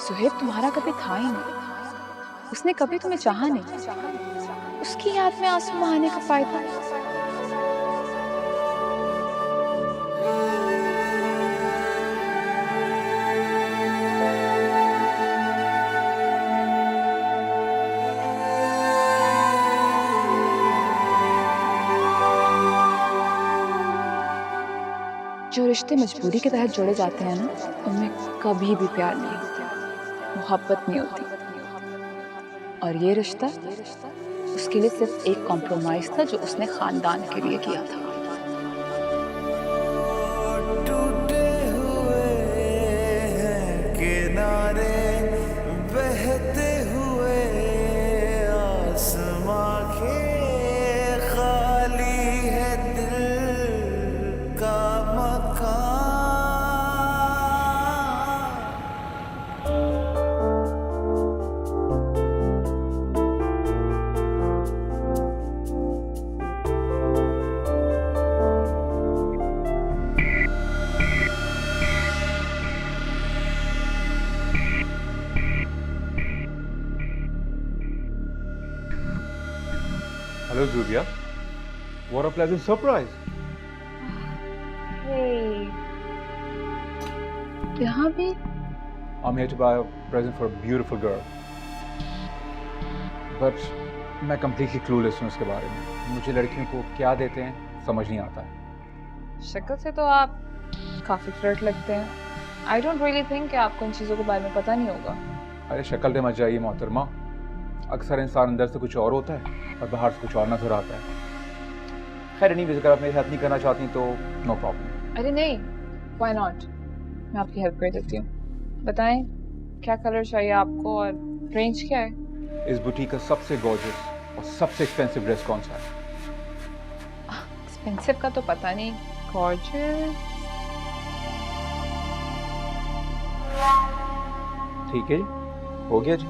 सुहेब तुम्हारा कभी था ही नहीं, उसने कभी तुम्हें चाहा नहीं, उसकी याद में आंसू बहाने का फायदा। जो रिश्ते मजबूरी के तहत जोड़े जाते हैं ना, उनमें कभी भी प्यार नहीं होता, मोहब्बत नहीं होती। और ये रिश्ता उसके लिए सिर्फ एक कॉम्प्रोमाइज था जो उसने खानदान के लिए किया था। टूटे हुए हैं किनारे, बहते हुए आसमां के, खाली है दिल का मकान। Hello, Julia. What a pleasant surprise. Hey. यहाँ भी? I'm here to buy a present for a beautiful girl. But मैं completely clueless हूँ इसके बारे में। मुझे लड़कियों को क्या देते हैं समझ नहीं आता है। शक्ल से तो आप काफी फ्लर्ट लगते हैं। I don't really think कि आपको इन चीजों के बारे में पता नहीं होगा। अरे शक्ल पे मत जाइए मोहतरमा। अक्सर इंसान अंदर से कुछ और होता है और बाहर से कुछ और नजर आता है। खैर नहीं, अगर आप मेरी हेल्प नहीं करना चाहती तो नो प्रॉब्लम। अरे नहीं, why not? मैं आपकी हेल्प कर देती हूँ। बताएं क्या कलर चाहिए आपको और रेंज क्या है? इस बुटीक का सबसे गॉर्जियस और सबसे एक्सपेंसिव ड्रेस कौन सा है? एक्सपेंसिव का तो पता नहीं, गॉर्जियस। ठीक है जी, हो गया जी।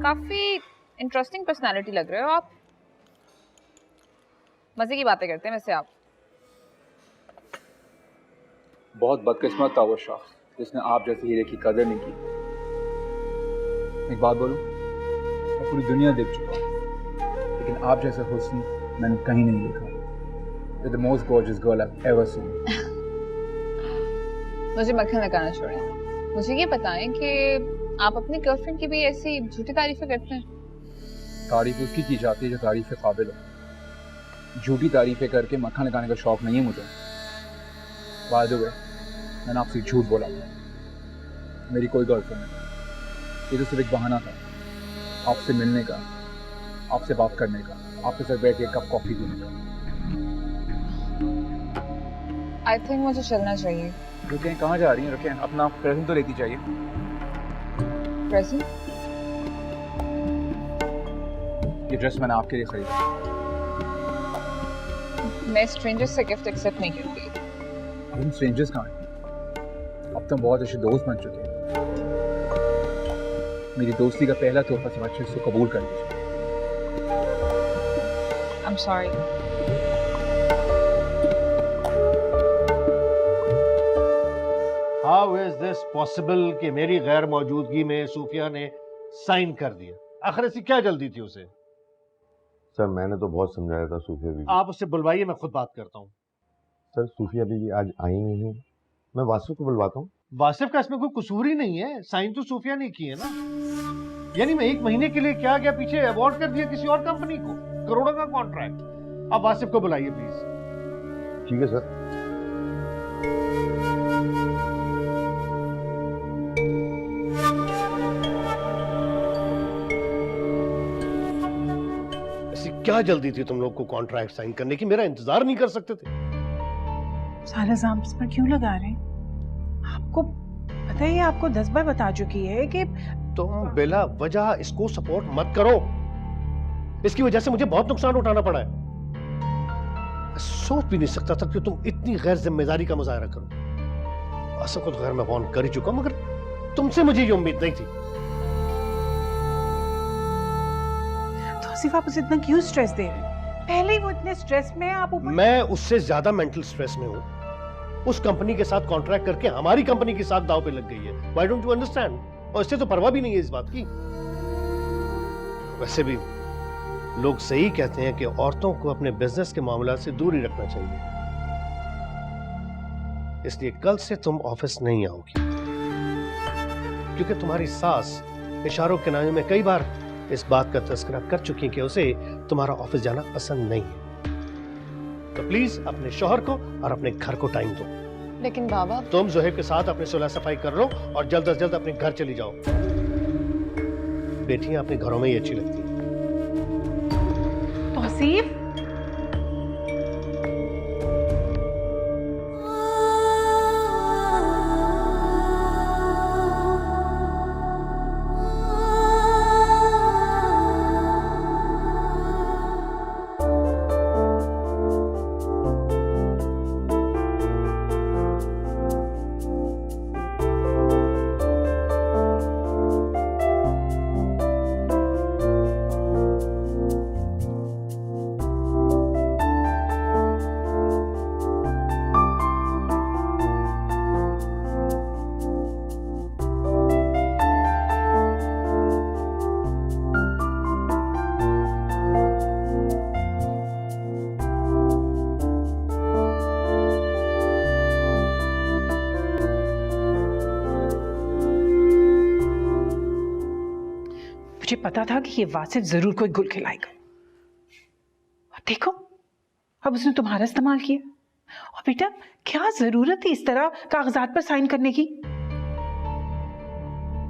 काफी इंटरेस्टिंग पर्सनालिटी लग रहे हो आप। मजे की बातें करते हैं वैसे आप। बहुत बदकिस्मत था वो शख्स जिसने आप जैसे हीरे की कदर नहीं की। एक बात बोलूं, मैं पूरी दुनिया देख चुका हूं, लेकिन आप जैसे हुस्न मैंने कहीं नहीं देखा। You're the most gorgeous girl I've ever seen. मुझे मक्खन लगाना छोड़ें। मुझे ये बताएं कि आप अपनी गर्लफ्रेंड की भी ऐसी झूठी तारीफें करते हैं? तारीफ उसकी की जाती है जो तारीफ के काबिल हो। झूठी तारीफें करके मक्खन लगाने का शौक नहीं है मुझे। बाय द वे, मैंने आपसे झूठ बोला था। मेरी कोई गर्लफ्रेंड नहीं। ये तो सिर्फ एक बहाना था आपसे मिलने का, आपसे बात करने का, आपके साथ बैठ के एक कप कॉफी पीने का। आई थिंक मुझे चलना चाहिए। रुकें, कहाँ जा रही हैं? रुकें, अपना प्रेजेंट तो लेती चाहिए। प्रेजेंट? ये ड्रेस मैंने आपके लिए खरीदा। मैं स्ट्रेंजर्स से गिफ्ट एक्सेप्ट नहीं करती। अब हम स्ट्रेंजर्स कहाँ हैं? अब तो हम बहुत अच्छे दोस्त बन चुके हैं। मेरी दोस्ती का पहला तोहफा सिर्फ अच्छे से कबूल कर लीजिए। I am sorry. How is this possible कि मेरी गैर मौजूदगी में सूफिया ने साइन कर दिया? आखिर ऐसी क्या जल्दी थी उसे? सर मैंने तो बहुत समझाया था सूफिया बीवी। आप उससे बुलवाइए, मैं खुद बात करता हूँ। सर सूफिया बीवी आज आई नहीं है, मैं वासिफ को बुलवाता हूँ। वासिफ का इसमें कोई कसूर ही नहीं है, साइन तो सूफिया ने की है ना। यानी मैं 1 महीने के लिए क्या गया पीछे अवॉर्ड कर दिया किसी और कंपनी को, करोड़ों का कॉन्ट्रैक्ट। आप वासिफ को बुलाइए प्लीज। ठीक है सर। ऐसी क्या जल्दी थी तुम लोग को कॉन्ट्रैक्ट साइन करने की? मेरा इंतजार नहीं कर सकते थे? सारा इल्जाम इस पर क्यों लगा रहे हैं? आपको पता ही है, आपको 10 बार बता चुकी है कि तुम बिला वजह इसको सपोर्ट मत करो। इसकी वजह से मुझे बहुत नुकसान उठाना पड़ा है। मैं सोच भी नहीं सकता था कि तुम इतनी गैर जिम्मेदारी का मुजाहरा करो। वासिफ को तो खैर मैं फोन कर ही चुका, मगर तुमसे मुझे ये उम्मीद नहीं थी। तो आसिफ आप उसे इतना क्यों स्ट्रेस दे रहे हैं? पहले ही वो इतने स्ट्रेस में है, आप ऊपर। मैं उससे ज्यादा मेंटल स्ट्रेस में हूँ। उस कंपनी के साथ कॉन्ट्रैक्ट करके हमारी कंपनी के साथ दांव पे लग गई है। Why don't you understand? और इससे तो परवाह भी नहीं है इस बात की। वैसे भी लोग सही कहते हैं कि औरतों को अपने बिजनेस के मामलों से दूर ही रखना चाहिए। इसलिए कल से तुम ऑफिस नहीं आओगी, क्योंकि तुम्हारी सास इशारों के नामे में कई बार इस बात का तस्करा कर चुकी है कि उसे तुम्हारा ऑफिस जाना पसंद नहीं है। तो प्लीज अपने शौहर को और अपने घर को टाइम दो। लेकिन बाबा, तुम जोहेब के साथ अपनी सुलह सफाई कर लो और जल्द से जल्द अपने घर चली जाओ। बेटियां अपने घरों में ही अच्छी लगती हैं। तौसीफ, मुझे पता था कि ये वासिफ जरूर कोई गुल खिलाएगा। और देखो, अब उसने तुम्हारा इस्तेमाल किया। और बेटा, क्या जरूरत थी इस तरह कागजात पर साइन करने की?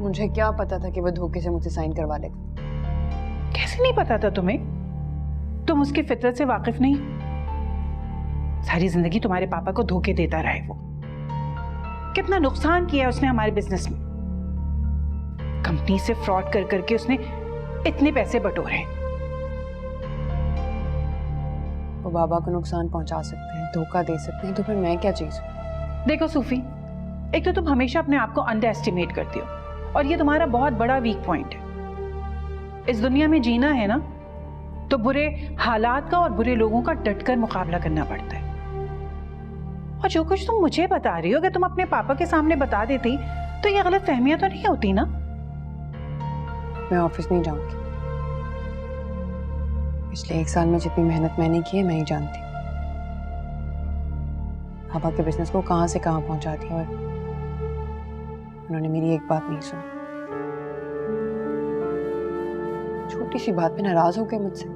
मुझे क्या पता था कि वो धोखे से मुझसे साइन करवा लेगा। कैसे नहीं पता था तुम्हें? तुम उसकी फितरत से वाकिफ नहीं। सारी जिंदगी तुम्हारे पापा को धोखे देता रहा है वो। कितना नुकसान किया उसने हमारे बिजनेस में। कंपनी से फ्रॉड कर करके उसने इतने पैसे बटोरे। वो बाबा को नुकसान पहुंचा सकते हैं, धोखा दे सकते हैं, तो फिर मैं क्या चीज हूं? देखो सूफी, एक तो तुम हमेशा अपने आप को अंडर एस्टिमेट करती हो, और ये तुम्हारा बहुत बड़ा वीक पॉइंट है। इस दुनिया में जीना है ना, तो बुरे हालात का और बुरे लोगों का डटकर मुकाबला करना पड़ता है। और जो कुछ तुम मुझे बता रही हो, अगर तुम अपने पापा के सामने बता देती तो ये गलत फहमियां तो नहीं होती ना। मैं ऑफिस नहीं जाऊंगी। पिछले 1 साल में जितनी मेहनत मैंने की है मैं ही जानती हूँ। पापा के बिजनेस को कहां से कहां पहुंचा दिया, और उन्होंने मेरी एक बात नहीं सुनी। छोटी सी बात पे नाराज हो गए मुझसे।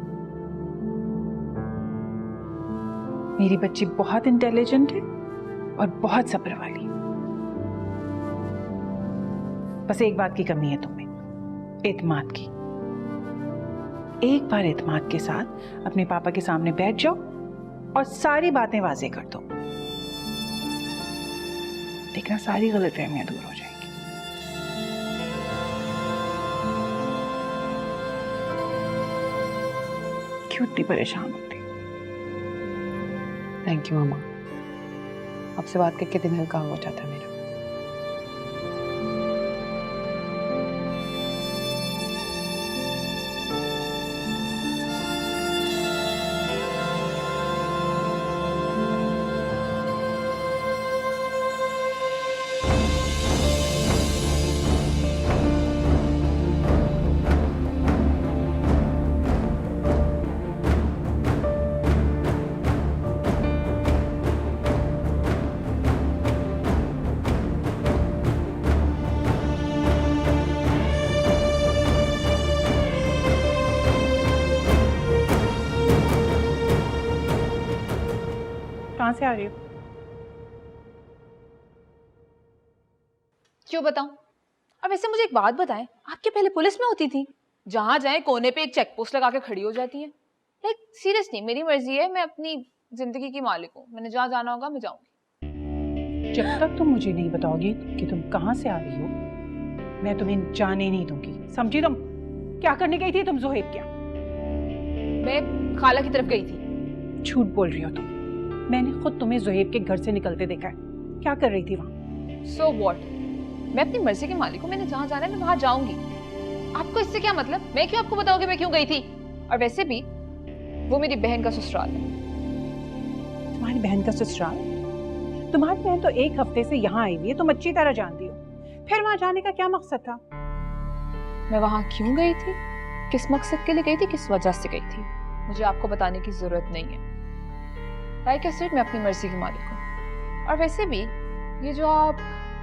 मेरी बच्ची बहुत इंटेलिजेंट है और बहुत सब्र वाली। बस एक बात की कमी है तुम्हें, एतमाद की। एक बार एतमाद के साथ अपने पापा के सामने बैठ जाओ और सारी बातें वाजे कर दो, देखना सारी गलतफहमियां दूर हो जाएंगी। क्यों इतनी परेशान होती? थैंक यू मामा, आपसे बात करके दिन हल्का हो जाता है मेरा। कहाँ से आ रही हो? क्यों बताऊं? अब वैसे मुझे एक बात बताएं, आपके पहले पुलिस में होती थी, जहां जाए कोने पे एक चेक पोस्ट लगा के खड़ी हो जाती है। लाइक सीरियसली, मेरी मर्जी है, मैं अपनी जिंदगी की मालिक हूँ, मैंने जहाँ जाना होगा मैं जाऊंगी। जब तक तुम मुझे नहीं बताओगी कि तुम कहाँ से आ रही हो, मैं तुम्हें जाने नहीं दूंगी, समझी? तुम क्या करने गई थी? तुम जोहेब क्या? मैं खाला की तरफ गई थी। झूठ बोल रही हो तुम। मैंने खुद तुम्हें जोहेब के घर से निकलते देखा है। क्या कर रही थी वहां? सो व्हाट, मैं अपनी मर्जी की मालिक हूँ, मैंने जहाँ जाना है मैं वहां जाऊंगी। आपको इससे क्या मतलब? मैं क्यों आपको बताऊं कि मैं क्यों गई थी? और वैसे भी वो मेरी बहन का ससुराल है। तुम्हारी बहन का ससुराल? तुम्हारी बहन तो 1 हफ्ते से यहाँ आई हुई है, तुम अच्छी तरह जानती हो। फिर वहां जाने का क्या मकसद था? मैं वहां क्यों गई थी, किस मकसद के लिए गई थी, किस वजह से गई थी, मुझे आपको बताने की जरूरत नहीं है। लाइक आई सेड, मैं अपनी मर्जी की मालिक हूँ। और वैसे भी ये जो आप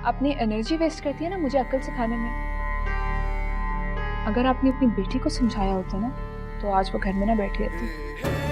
अपनी एनर्जी वेस्ट करती है ना मुझे अक्ल सिखाने में, अगर आपने अपनी बेटी को समझाया होता ना तो आज वो घर में ना बैठी रहती।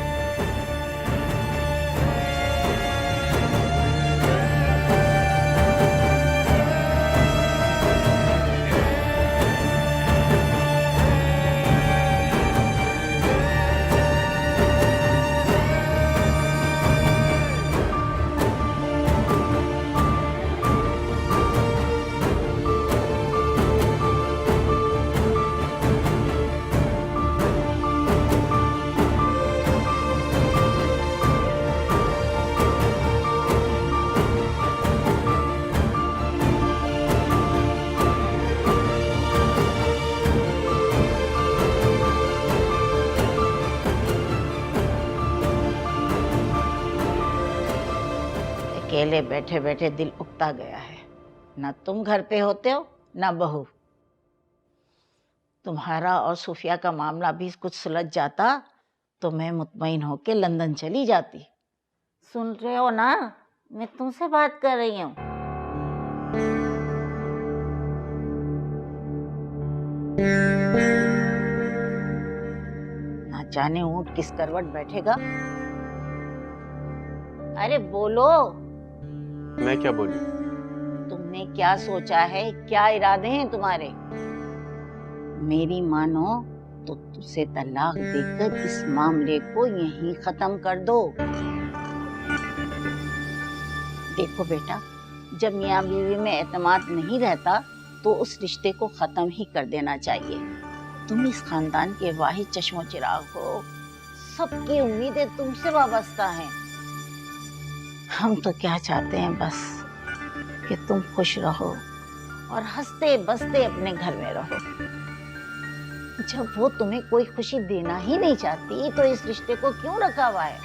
अकेले बैठे बैठे दिल उकता गया है। ना तुम घर पे होते हो ना बहू। तुम्हारा और सूफिया का मामला भी कुछ सुलझ जाता तो मैं मुतमईन होके लंदन चली जाती। सुन रहे हो ना, मैं तुमसे बात कर रही हूँ। ना जाने ऊंट किस करवट बैठेगा। अरे बोलो। मैं क्या बोलूं? तुमने क्या सोचा है, क्या इरादे हैं तुम्हारे? मेरी मानो तो तुझसे तलाक देकर इस मामले को यहीं खत्म कर दो। देखो बेटा, जब मियां बीवी में एतमाद नहीं रहता तो उस रिश्ते को खत्म ही कर देना चाहिए। तुम इस खानदान के वाहिद चश्मो चिराग हो, सबकी उम्मीदें तुमसे वाबस्ता हैं। हम तो क्या चाहते हैं बस कि तुम खुश रहो और हंसते बसते अपने घर में रहो। जब वो तुम्हें कोई खुशी देना ही नहीं चाहती तो इस रिश्ते को क्यों रखा हुआ है?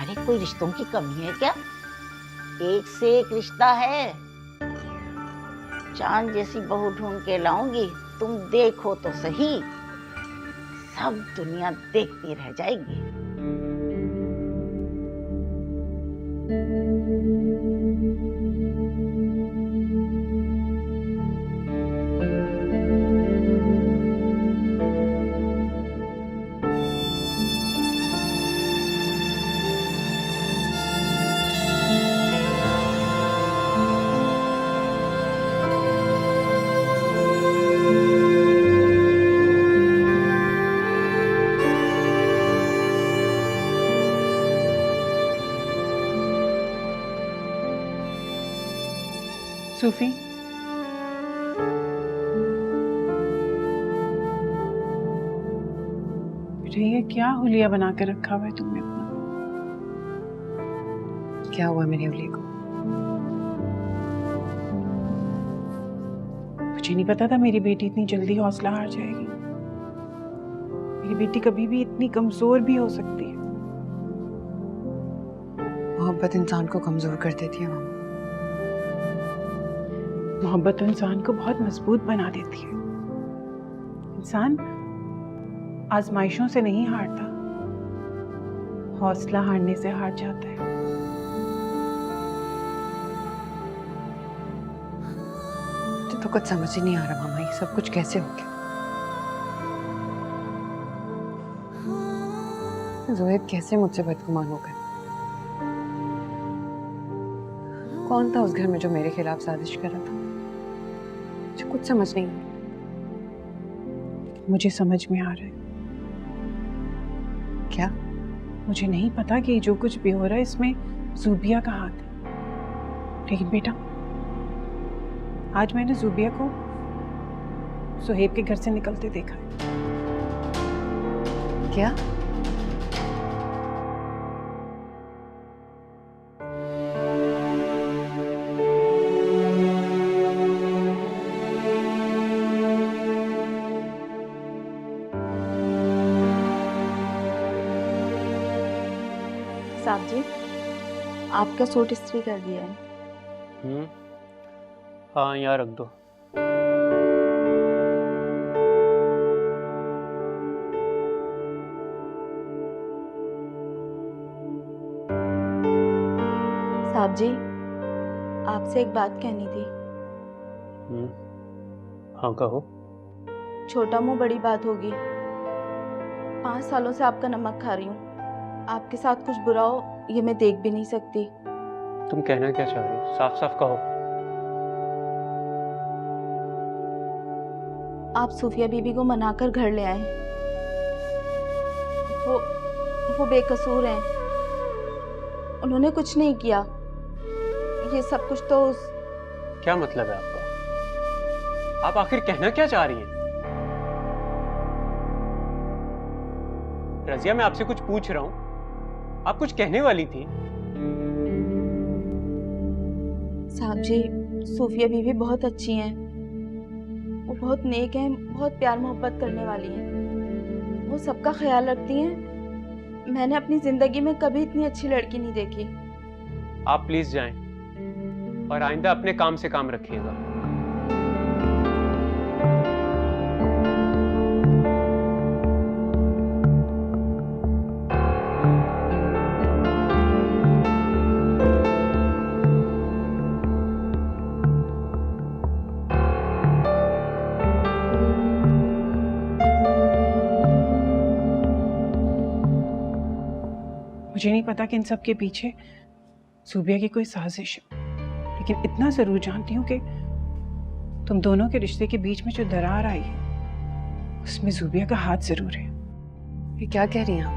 अरे कोई रिश्तों की कमी है क्या? एक से एक रिश्ता है। चांद जैसी बहू ढूंढ के लाऊंगी, तुम देखो तो सही। सब दुनिया देखती रह जाएगी। सूफी, ये क्या हुलिया बना के रखा हुआ है तुमने अपना? क्या हुआ मेरे हुलिये को? मुझे नहीं पता था मेरी बेटी इतनी जल्दी हौसला हार जाएगी। मेरी बेटी कभी भी इतनी कमजोर भी हो सकती है। मोहब्बत इंसान को कमजोर कर देती है मामा। मोहब्बत इंसान को बहुत मजबूत बना देती है। इंसान आजमाइशों से नहीं हारता, हौसला हारने से हार जाता है। तो कुछ समझ ही नहीं आ रहा मामा, ये सब कुछ कैसे हो गया? जोहेब कैसे मुझसे बदगुमान हो गए? कौन था उस घर में जो मेरे खिलाफ साजिश कर रहा था? मुझे कुछ समझ नहीं आ रहा। मुझे समझ में आ रहा है। क्या? मुझे नहीं पता कि जो कुछ भी हो रहा है इसमें ज़ुबिया का हाथ है, लेकिन बेटा आज मैंने ज़ुबिया को सुहेब के घर से निकलते देखा है। क्या? साहब जी, आपका सूट इस्त्री कर दिया है। हाँ, यहाँ रख दो। साहब जी, आपसे एक बात कहनी थी। हाँ, कहो। छोटा मुंह बड़ी बात होगी। 5 सालों से आपका नमक खा रही हूँ। आपके साथ कुछ बुरा हो ये मैं देख भी नहीं सकती। तुम कहना क्या चाह रही हो? साफ साफ कहो। आप सूफिया बीबी को मनाकर घर ले आए। वो बेकसूर हैं। उन्होंने कुछ नहीं किया। ये सब कुछ तो क्या मतलब है आपका? आप आखिर कहना क्या चाह रही हैं? रजिया, मैं आपसे कुछ पूछ रहा हूं, आप कुछ कहने वाली थी। साहब जी, सूफिया बीबी बहुत अच्छी हैं। वो बहुत नेक हैं, बहुत प्यार मोहब्बत करने वाली हैं। वो सबका ख्याल रखती हैं। मैंने अपनी जिंदगी में कभी इतनी अच्छी लड़की नहीं देखी। आप प्लीज जाएं और आइंदा अपने काम से काम रखिएगा। मुझे नहीं पता कि इन सब के पीछे सूबिया की कोई साजिश है, लेकिन इतना जरूर जानती हूँ कि तुम दोनों के रिश्ते के बीच में जो दरार आई है उसमें सूबिया का हाथ जरूर है। ये क्या कह रही हैं आप?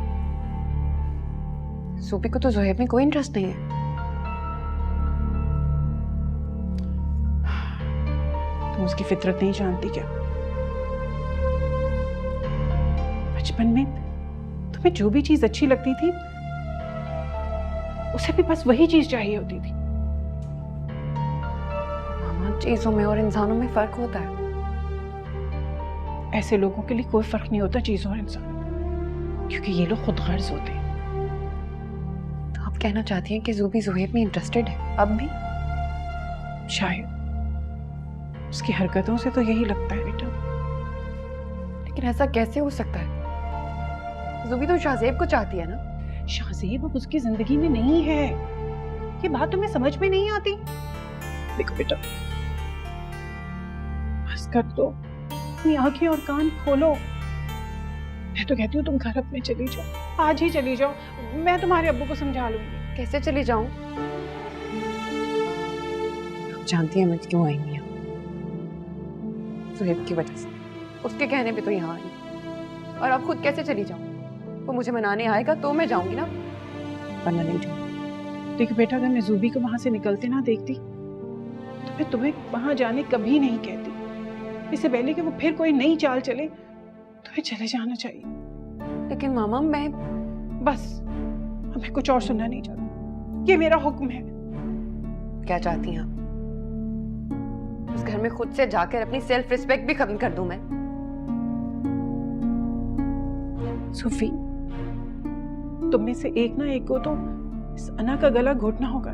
सूबी को तो जोहेब में कोई इंटरेस्ट नहीं है। तुम उसकी फितरत नहीं जानती क्या? बचपन में तुम्हें जो भी चीज अच्छी लगती थी उसे भी बस वही चीज चाहिए होती थी। मामा, चीजों में और इंसानों में फर्क होता है। ऐसे लोगों के लिए कोई फर्क नहीं होता चीजों और इंसानों में, क्योंकि ये लोग खुद गर्ज होते हैं। तो आप कहना चाहती हैं कि ज़ूबी जोहेब में इंटरेस्टेड है अब भी? शायद। उसकी हरकतों से तो यही लगता है बेटा। लेकिन ऐसा कैसे हो सकता है? ज़ूबी तो शाहज़ेब को चाहती है ना। शाहज़ेब अब उसकी जिंदगी में नहीं है। ये बात तुम्हें समझ में नहीं आती? देखो बेटा, बस कर दो, अपनी आंखें और कान खोलो। मैं तो कहती हूँ तुम घर अपने चली जाओ, आज ही चली जाओ। मैं तुम्हारे अब्बू को समझा लूंगी। कैसे चली जाऊं? आप जानती हैं मैं क्यों आई हूं यहाँ? ज़ोहेब की वजह से। उसके कहने पे तो यहाँ आई। और अब खुद कैसे चली जाऊं? वो मुझे मनाने आएगा तो मैं जाऊंगी ना, वरना नहीं जाऊंगी। देखो बेटा, अगर मैं ज़ूबी को वहां से निकलते ना देखती तो मैं तुम्हें वहां जाने कभी नहीं कहती। इससे पहले कि वो फिर कोई नई चाल चले तुम्हें चले जाना चाहिए। लेकिन मामा, मैं बस अब मैं कुछ और सुनना नहीं चाहती। ये मेरा हुक्म है। क्या चाहती हैं आप? उस घर में खुद से जाकर अपनी सेल्फ रिस्पेक्ट भी खत्म कर दूं मैं? सूफी, तुम में से एक ना एक को तो इस अना का गला घोटना होगा।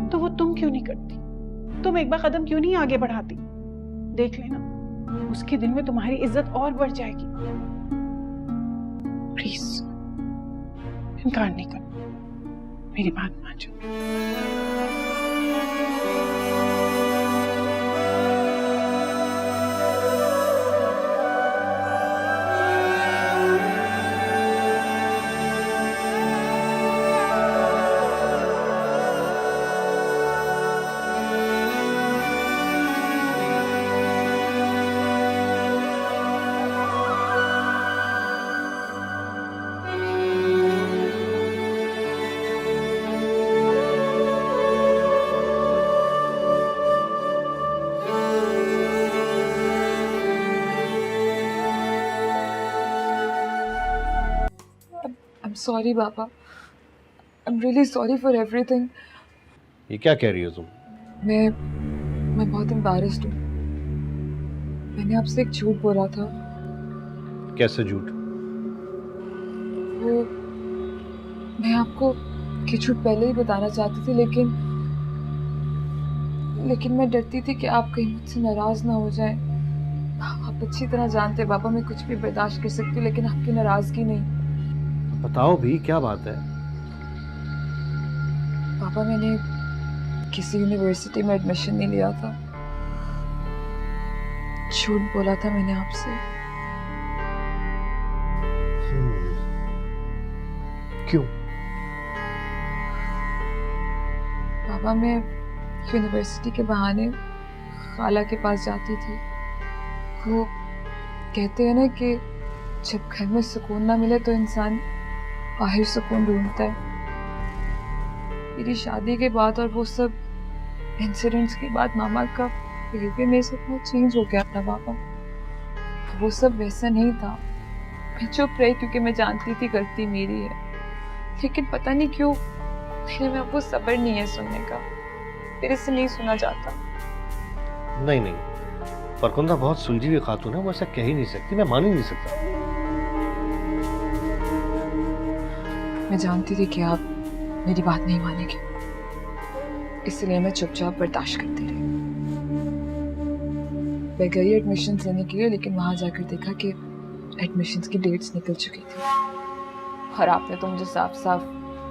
तो वो तुम क्यों नहीं करती? तुम एक बार कदम क्यों नहीं आगे बढ़ाती? देख लेना, उसके दिल में तुम्हारी इज्जत और बढ़ जाएगी। प्लीज इनकार नहीं करना, मेरी बात मान जाओ। I'm sorry, Baba. I'm really sorry for everything. ये क्या कह रही हो तुम? मैं बहुत embarrassed हूँ। मैंने आपसे एक झूठ बोला था। कैसे झूठ? मैं आपको कुछ पहले ही बताना चाहती थी, लेकिन मैं डरती थी कि आप कहीं मुझसे नाराज ना हो जाएं। आप अच्छी तरह जानते हैं पापा, मैं कुछ भी बर्दाश्त कर सकती हूँ, लेकिन आपकी नाराजगी नहीं। बताओ भी क्या बात है? पापा, मैंने किसी यूनिवर्सिटी में एडमिशन नहीं लिया था। झूठ बोला था मैंने आपसे। क्यों? पापा, मैं यूनिवर्सिटी के बहाने खाला के पास जाती थी। वो कहते हैं ना कि जब घर में सुकून ना मिले तो इंसान बाहर सुकून ढूंढता है। मेरी शादी के बाद और वो सब इंसिडेंट्स के बाद मामा का बिहेवियर मेरे से बहुत चेंज हो गया था पापा। वो सब वैसा नहीं था। मैं चुप रही क्योंकि मैं जानती थी गलती मेरी है, लेकिन पता नहीं क्यों मेरे में वो सब्र नहीं है सुनने का। मेरे से नहीं सुना जाता। नहीं नहीं, परकुंदा बहुत सुलझी हुई खातून है, वो ऐसा कह ही नहीं सकती, मैं मान ही नहीं सकता। मैं जानती थी कि आप मेरी बात नहीं मानेंगे, इसलिए मैं चुपचाप बर्दाश्त करती रही। मैं गई एडमिशन लेने के लिए, लेकिन वहां जाकर देखा कि एडमिशन की डेट्स निकल चुकी थी और आपने तो मुझे साफ साफ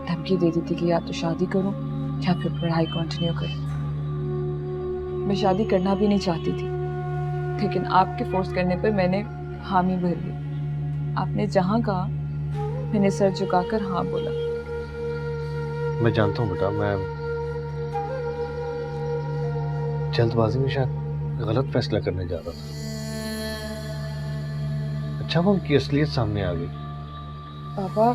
धमकी दे दी थी कि या तो शादी करूं या फिर पढ़ाई कंटिन्यू करूं। मैं शादी करना भी नहीं चाहती थी, लेकिन आपके फोर्स करने पर मैंने हामी भर ली। आपने जहां कहा मैंने सर झुकाकर हाँ बोला। मैं जानता हूँ बेटा, मैं जल्दबाजी में शायद गलत फैसला करने जा रहा था। अच्छा वो उनकी असलियत सामने आ गई। पापा,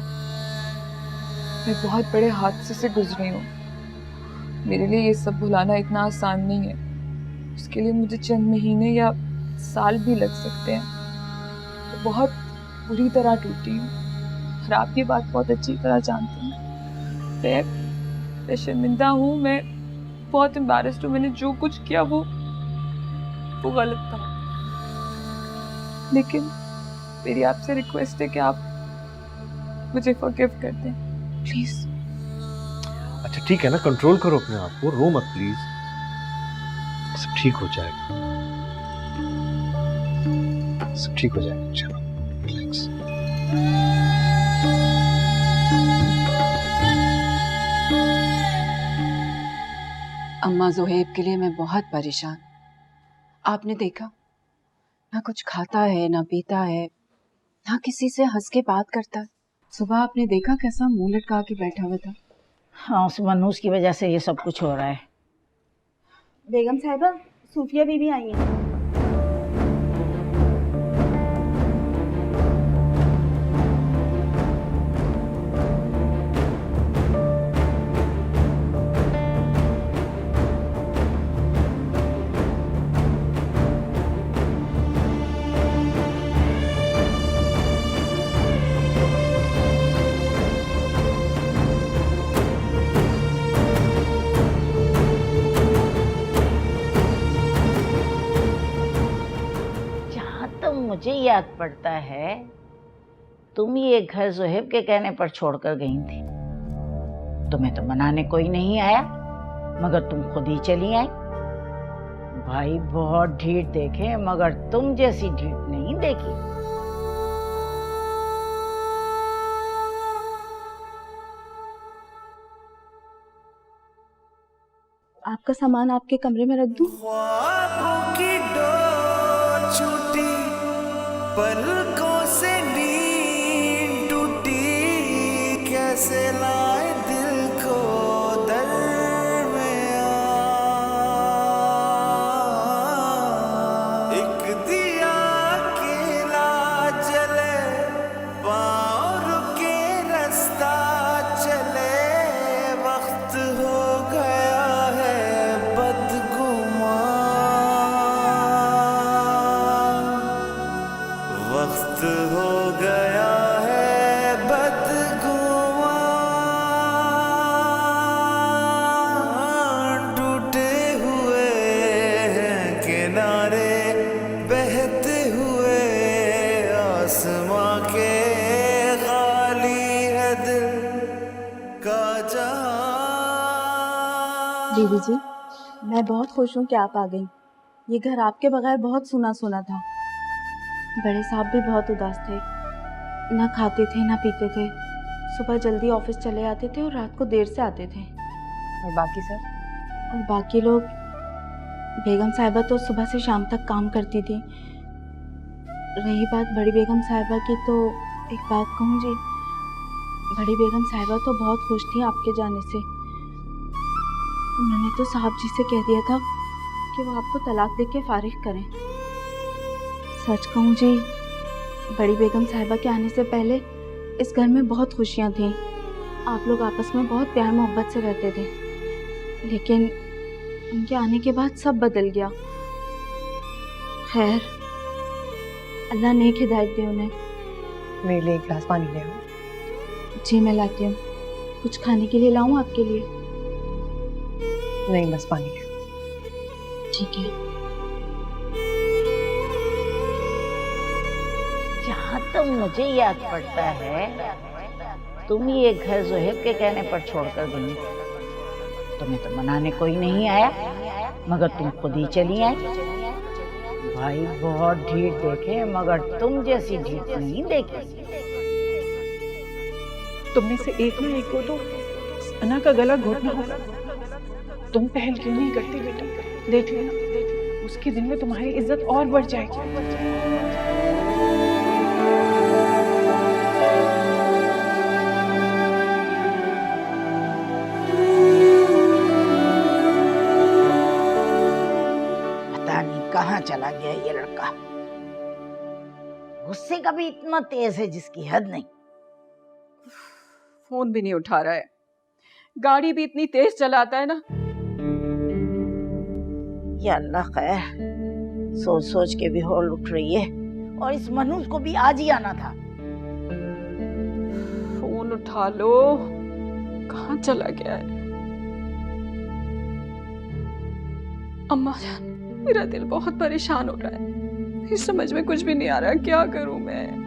मैं बहुत बड़े हादसे से गुजरी हूँ। मेरे लिए ये सब भुलाना इतना आसान नहीं है। उसके लिए मुझे चंद महीने या साल भी लग सकते हैं। तो बहुत बुरी तरह टूटी हूँ और आप ये बात बहुत अच्छी तरह जानते हैं। मैं शर्मिंदा हूँ, मैं बहुत एम्बैरेस्ड हूँ। मैंने जो कुछ किया वो गलत था, लेकिन मेरी आपसे रिक्वेस्ट है कि आप मुझे फॉरगिव कर दें प्लीज। अच्छा ठीक है ना, कंट्रोल करो अपने आप को, रो मत प्लीज, सब ठीक हो जाएगा, सब ठीक हो जाएगा। चलो रिलैक्स। अम्मा, ज़ोहेब के लिए मैं बहुत परेशान। आपने देखा, ना कुछ खाता है ना पीता है, ना किसी से हंस के बात करता है। सुबह आपने देखा कैसा मुंह लटका के बैठा हुआ था। हाँ, उस मनूस की वजह से ये सब कुछ हो रहा है। बेगम साहिबा, सूफिया बीबी आई हैं। मुझे याद पड़ता है तुम ये घर ज़ोहेब के कहने पर छोड़कर गई थी। तुम्हें तो मनाने कोई नहीं आया, मगर तुम खुद ही चली आई। भाई बहुत ढीठ देखे, मगर तुम जैसी ढीठ नहीं देखी। आपका सामान आपके कमरे में रख दूं? ख्वाबों की डोर छूटी, पलकों से नींद टूटी, कैसे लाए दिल को दरमियां। एक दिया अकेला जले, पाँव रुके रास्ता चले, वक्त हो गया है बदगुमां, वक्त हो गया है बदगुमां। का जहां। दीदी जी, मैं बहुत खुश हूँ कि आप आ गई। ये घर आपके बगैर बहुत सुना सुना था। बड़े साहब भी बहुत उदास थे, ना खाते थे ना पीते थे। सुबह जल्दी ऑफिस चले आते थे और रात को देर से आते थे। और बाकी सब? और बाकी लोग, बेगम साहिबा तो सुबह से शाम तक काम करती थी। रही बात बड़ी बेगम साहिबा की, तो एक बात कहूँ जी, बड़ी बेगम साहिबा तो बहुत खुश थी आपके जाने से। उन्होंने तो साहब जी से कह दिया था कि वो आपको तलाक दे के फारिग करें। सच कहूँ जी, बड़ी बेगम साहिबा के आने से पहले इस घर में बहुत खुशियाँ थीं। आप लोग आपस में बहुत प्यार मोहब्बत से रहते थे, लेकिन उनके आने के बाद सब बदल गया। खैर, अल्लाह नेक हिदायत दे उन्हें। मेरे लिए एक गिलास पानी ले आओ। जी मैं लाती हूँ। कुछ खाने के लिए लाऊं आपके लिए? नहीं, बस पानी ले आओ। ठीक है। जहाँ तक मुझे याद पड़ता है, तुम ये घर जोहेब के कहने पर छोड़कर गई। तुम्हें तो मनाने कोई नहीं आया, मगर तुम खुद ही चली आई। भाई बहुत ढीठ देखे, मगर तुम जैसी ढीठ नहीं देखी। तुमने से एक ना एक को तो अना का गला घोटना होगा। तुम पहल क्यों नहीं करती बेटा? देख लेना, उसके दिन में तुम्हारी इज्जत और बढ़ जाएगी। पता नहीं कहाँ चला गया ये लड़का। गुस्से का भी इतना तेज है जिसकी हद नहीं। फोन भी नहीं उठा रहा है, गाड़ी भी इतनी तेज चलाता है ना। या अल्लाह खैर, सोच सोच के भी हौल उठ रही है। और इस मनूज को भी आज ही आना था। फोन उठा लो, कहाँ चला गया है? अम्मा जान, मेरा दिल बहुत परेशान हो रहा है। इस समझ में कुछ भी नहीं आ रहा, क्या करूं मैं?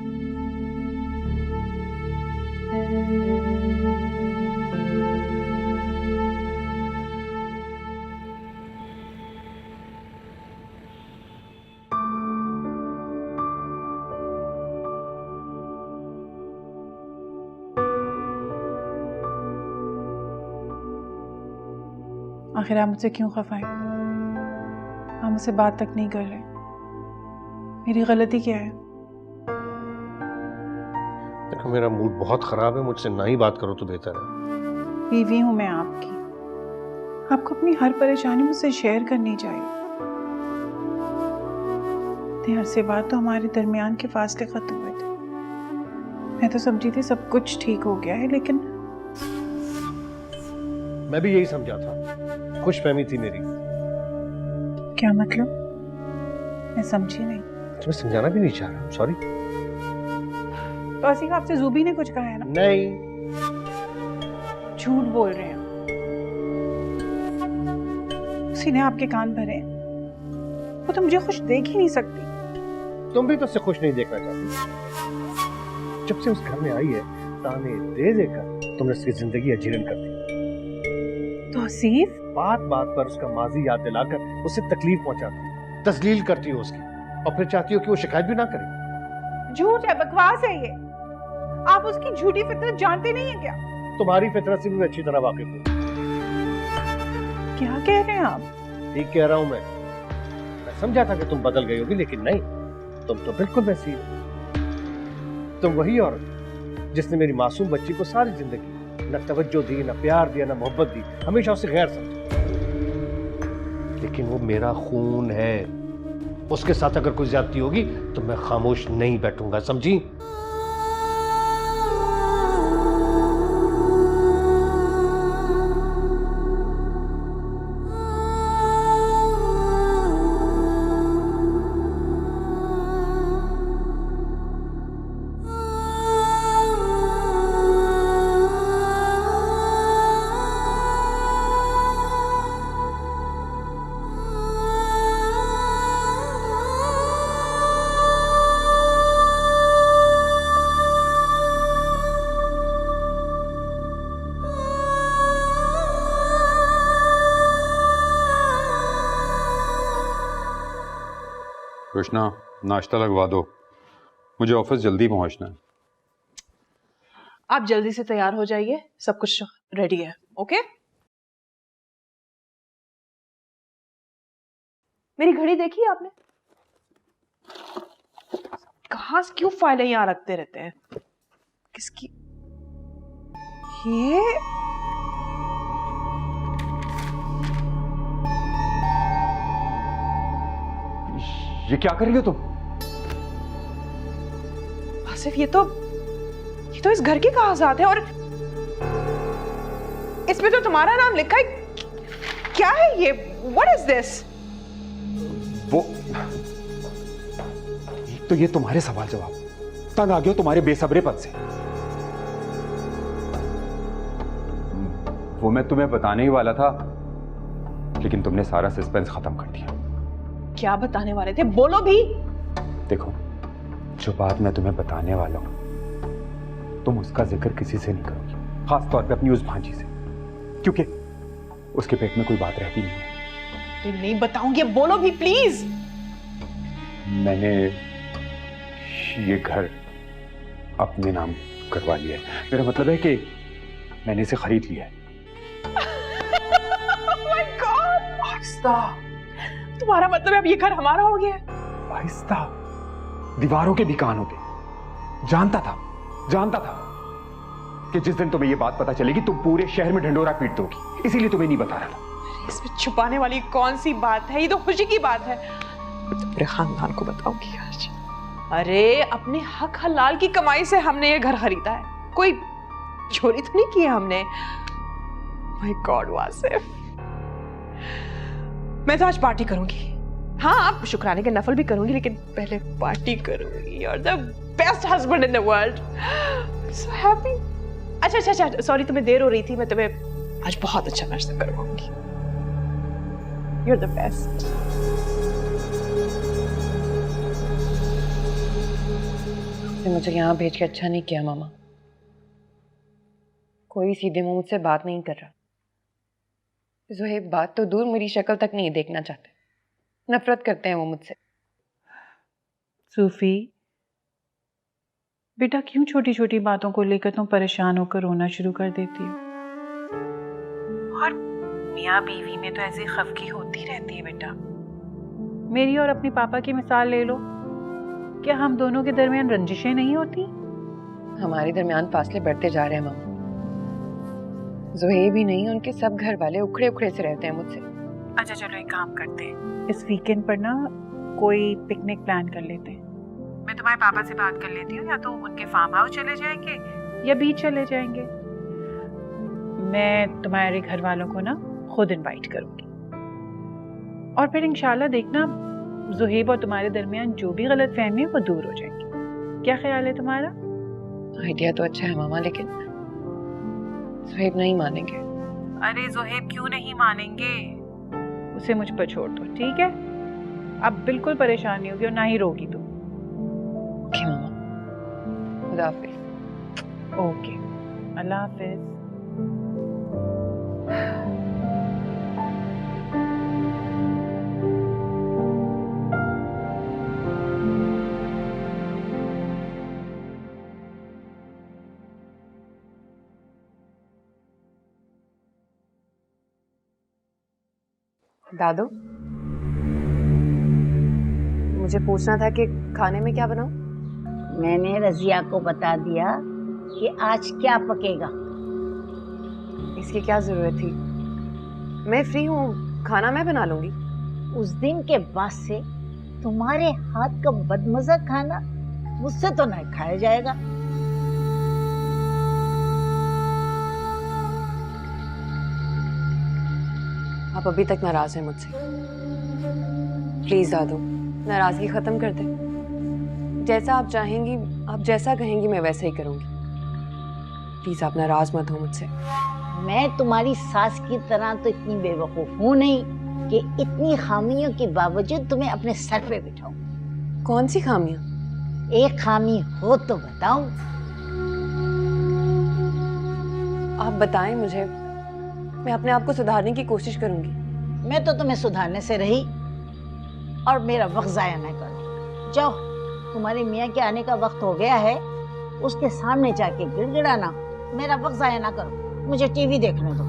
आखिर आप मुझसे क्यों खफा हैं? आप मुझसे बात तक नहीं कर रहे। मेरी गलती क्या है? देखो, मेरा मूड बहुत खराब है, मुझसे ना ही बात करो तो बेहतर है। बीवी हूं मैं आपकी, आपको अपनी हर परेशानी मुझसे शेयर करनी चाहिए। इतने अरसे बाद तो हमारे दरमियान के फासले खत्म हुए थे। मैं तो समझी थी सब कुछ ठीक हो गया है, लेकिन मैं भी यही समझा था, खुशफहमी थी मेरी। क्या मतलब? मैं समझी नहीं। तुम्हें समझाना भी नहीं चाह रहा, सॉरी। तो आसिफ, आपसे जूबी ने कुछ कहा है ना? नहीं। झूठ बोल रहे हैं। उसी ने आपके कान भरे हैं। वो तो मुझे खुश देख ही नहीं सकती। तुम भी तो उससे खुश नहीं देखना चाहती। जब से उस घर में आई है, ताने दे देकर तुमने उसकी जिंदगी अजीरन कर दी। तो आसिफ, बात बात पर उसका माजी याद दिलाकर उसे तकलीफ पहुंचाती, तस्लील करती हो उसकी, और फिर चाहती हो कि वो शिकायत भी ना करे। झूठ है, बकवास है ये। आप उसकी झूठी फितरत जानते नहीं है क्या? तुम्हारी फितरत से भी अच्छी तरह वाकिफ हूँ। क्या कह रहे हैं आप? ठीक कह रहा हूँ मैं समझा था कि तुम बदल गई होगी, लेकिन नहीं, तुम तो बिल्कुल वैसी हो। तुम वही औरत जिसने मेरी मासूम बच्ची को सारी जिंदगी न तवज्जो दी, न प्यार दिया, न मोहब्बत दी, हमेशा उसे गैर समझा। लेकिन वो मेरा खून है, उसके साथ अगर कोई ज्यादती होगी तो मैं खामोश नहीं बैठूंगा, समझी? कृष्णा, नाश्ता लगवा दो, मुझे ऑफिस जल्दी पहुंचना है। आप जल्दी से तैयार हो जाइए, सब कुछ रेडी है। ओके? मेरी घड़ी देखी आपने? कहाँ से क्यों फाइलें यहाँ रखते रहते हैं? किसकी? ये क्या कर रही हो तुम? आसिफ, ये तो इस घर की कागजात है और इसमें तो तुम्हारा नाम लिखा है। क्या है ये? What is this? वो एक तो ये तुम्हारे सवाल जवाब, तंग आ गया तुम्हारे बेसब्रे पद से। वो मैं तुम्हें बताने ही वाला था, लेकिन तुमने सारा सस्पेंस खत्म कर दिया। क्या बताने वाले थे? बोलो भी। देखो, जो बात मैं तुम्हें बताने वाला हूं, तुम उसका जिक्र किसी से नहीं करोगी, खास तौर पे अपनी उस भांजी से, क्योंकि उसके पेट में कोई बात रहती नहीं है। तो नहीं बताऊंगी, बोलो भी प्लीज। मैंने ये घर अपने नाम करवा लिया है। मेरा मतलब है कि मैंने इसे खरीद लिया है। Oh my God! आहिस्ता। तुम्हारा मतलब है अब ये घर हमारा हो गया है? आहिस्ता, दीवारों के भी कान होते। जानता था कि जिस दिन तुम्हें ये बात पता चलेगी तुम पूरे शहर में ढंडोरा पीट दोगी, इसीलिए तुम्हें नहीं बता रहा था। इसमें छुपाने वाली कौन सी बात है? ये तो खुशी की बात है। पूरे खानदान को बताऊंगी आज। अरे अपने हक हलाल की कमाई से हमने ये घर खरीदा है, कोई चोरी तो नहीं की है हमने। माय गॉड वासिफ, मैं तो आज पार्टी करूंगी। हाँ, आप शुक्राने के नफल भी करूंगी, लेकिन पहले पार्टी करूंगी। You're the best husband in the world. So happy. अच्छा, सॉरी तुम्हें देर हो रही थी, मैं तुम्हें आज बहुत अच्छा नाश्ता करवाऊंगी। You're the best. मुझे यहाँ भेज के अच्छा नहीं किया मामा। कोई सीधे मुंह मुझसे बात नहीं कर रहा। ज़ोहेब बात तो दूर, मेरी शक्ल तक नहीं देखना चाहते, नफरत करते हैं वो मुझसे। सूफी बेटा, क्यों छोटी छोटी बातों को लेकर तुम परेशान होकर रोना शुरू कर देती हो? और मियाँ बीवी में तो ऐसी खफगी होती रहती है बेटा। मेरी और अपने पापा की मिसाल ले लो, क्या हम दोनों के दरमियान रंजिशें नहीं होती? हमारे दरमियान फासले बढ़ते जा रहे हैं मामा। ज़ोहेब ही नहीं, उनके सब घर वाले उखड़े उखड़े से रहते हैं मुझसे। अच्छा चलो, एक काम करते हैं, इस वीकेंड पर ना कोई पिकनिक प्लान कर लेते हैं। मैं तुम्हारे पापा से बात कर लेती हूँ, या तो उनके फार्म हाउस चले जाएंगे या बीच चले जाएंगे। मैं तुम्हारे घर वालों को ना खुद इनवाइट करूंगी, और फिर इंशाल्लाह देखना ज़ोहेब और तुम्हारे दरमियान जो भी गलत फहमी है वो दूर हो जाएंगी। क्या ख्याल है तुम्हारा? आइडिया तो अच्छा है मामा, लेकिन ज़ोहेब नहीं मानेंगे। अरे ज़ोहेब क्यों नहीं मानेंगे? उसे मुझ पर छोड़ दो, ठीक है? अब बिल्कुल परेशान नहीं होगी और ना ही रोगी तुम। ओके मामा, खुदा हाफिज़। ओके, अल्लाह हाफिज़। दादू, मुझे पूछना था कि खाने में क्या बनाऊं? मैंने रजिया को बता दिया कि आज क्या पकेगा। इसकी क्या जरूरत थी? मैं फ्री हूँ, खाना मैं बना लूंगी। उस दिन के बाद से तुम्हारे हाथ का बदमजा खाना मुझसे तो नहीं खाया जाएगा। आप अभी तक नाराज हैं मुझसे। प्लीज दादू, नाराजगी खत्म कर दे। जैसा आप चाहेंगी, आप जैसा कहेंगी मैं वैसा ही करूंगी। प्लीज आप नाराज मत हो मुझसे। मैं तुम्हारी सास की तरह तो इतनी बेवकूफ हूँ नहीं कि इतनी खामियों के बावजूद तुम्हें अपने सर पे बिठाऊं। कौन सी खामियां? एक खामी हो तो बताऊं। आप बताएं मुझे, मैं अपने आप को सुधारने की कोशिश करूंगी। मैं तो तुम्हें सुधारने से रही, और मेरा वक्त जाया न करो। जाओ, तुम्हारे मियाँ के आने का वक्त हो गया है, उसके सामने जाके गिड़गिड़ाना, मेरा वक्त जाया ना करो, मुझे टीवी देखने दो।